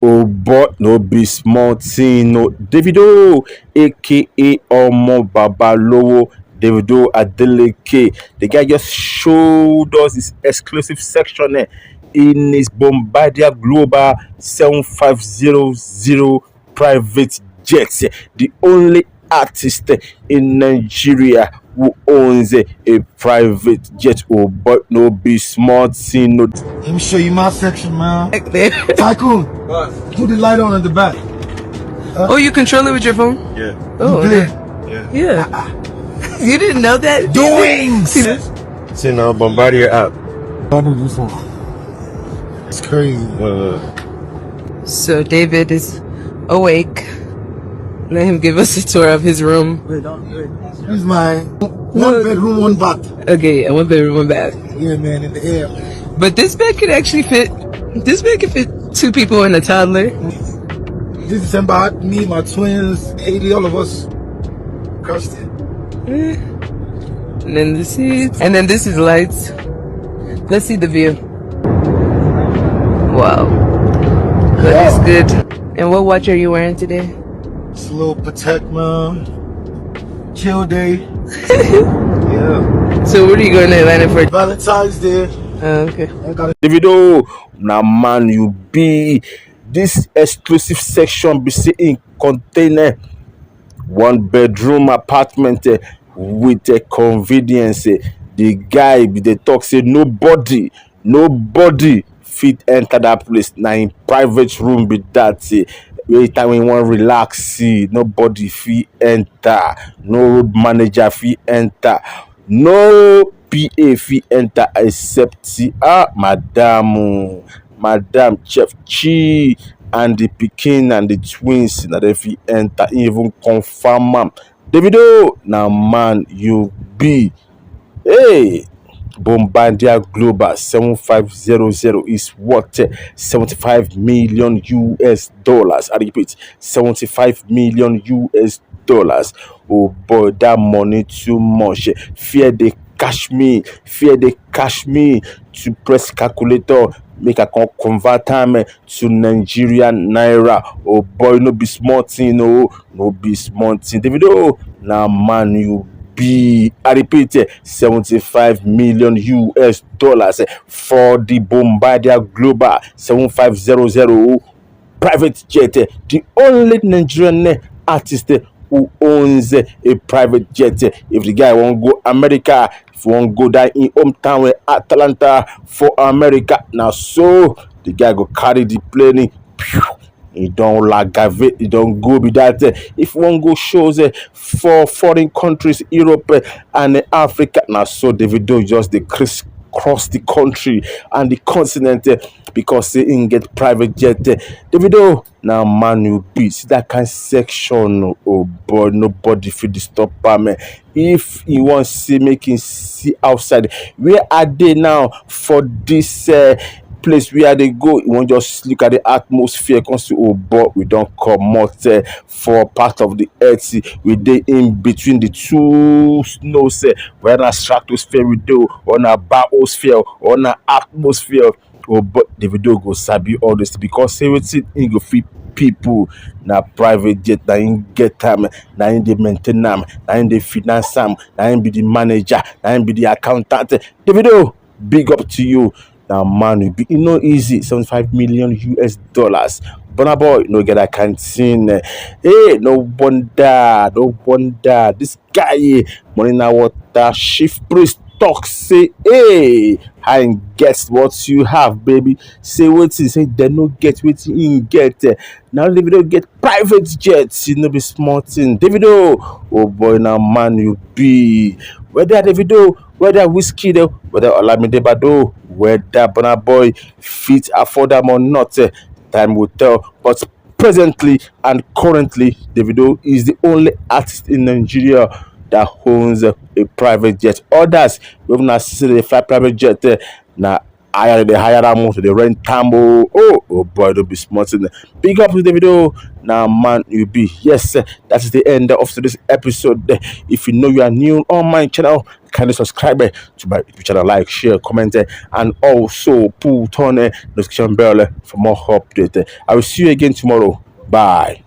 Oh, but no be small thing, no. Davido, aka Omo Babalowo, Davido Adeleke. The guy just showed us his exclusive section in his Bombardier Global 7500 private jet. The only artist in Nigeria who owns a private jet. Oh, but no be small thing, no. Let me show you my section, man. Back there. Tycoon, put the light on at the back. Oh, you control it with your phone? Yeah. Oh, You did. yeah. You didn't know that? Doings! It's in Bombardier app. I knew this one. It's crazy. So David is awake. Let him give us a tour of his room. Here's my one bedroom, one bath. Okay, yeah, one bedroom, one bath. Yeah, man, in the air. But this bed could actually fit. This bed could fit 2 people and a toddler. This December, me, my twins, Haley, all of us crushed it. And then the seats. And then this is lights. Let's see the view. Wow. That is good. And what watch are you wearing today? It's a little Protect, man. Chill day. Yeah. So what are you going to Atlanta for? Valentine's Day. Okay. I got it. Davido, now man, you be this exclusive section be in container 1 bedroom apartment with a convenience. The guy be the talk say nobody fit enter that place. Now in private room be that. Every time we want relax, nobody fit enter. No road manager fit enter. No PA fit enter except Madam Chef Kcee and the Pikin and the twins. Now they fit enter, even confirm am. Davido, now man, you be Bombardier Global 7500 is worth 75 million US dollars. I repeat, 75 million US dollars. Oh boy, that money too much. Fear they cash me to press calculator. Make a convert time to Nigerian Naira. Oh boy, no be small thing, no be small thing. Davido, now man, you be, I repeat, 75 million US dollars for the Bombardier Global 7500 private jet. The only Nigerian artist who owns a private jet. If the guy won't go America, if you won't go down in hometown Atlanta for America, now so the guy go carry the plane. He don't aggravate, he don't go with that. If one go shows for foreign countries, Europe and Africa, now so Davido just the crisscross the country and the continent because he didn't get private jet. Davido, now man, you be see that kind of section. Oh boy, nobody feel the stop man. If you want to see, making see outside, where are they now for this? Place where they go, you won't just look at the atmosphere. Comes to but we don't come out for part of the earth. We dey in between the two snows, whether stratosphere we do, on a biosphere, on an atmosphere. Oh, but the video go sabi all this because everything in go fit people na private jet, na in get time, na in they maintain them, na in they finance them, na in be the manager, na in be the accountant. The video, big up to you. Now, man, it be easy. 75 million US dollars. Burna boy, no get a canteen. Hey, no wonder. This guy, money now water, shift priest talk, say, hey, I guess what you have, baby. Say what you say, they no get what you get. Now Davido get private jets, you know, be small thing. Davido, oh boy, now man, you be. Whether Davido, whether Whiskey, whether Olamide Bado, whether Burna boy fit afford them or not, time will tell. But presently and currently, Davido is the only artist in Nigeria that owns a private jet. Others, we have not seen the fly private jet. Now, they hire them to the rent tambo. Oh boy, don't be smart. Big up to the video. Now, man, you be. Yes, that is the end of today's episode. If you know you are new on my channel, kindly subscribe to my YouTube channel, like, share, comment, and also put on a notification bell for more updates. I will see you again tomorrow. Bye.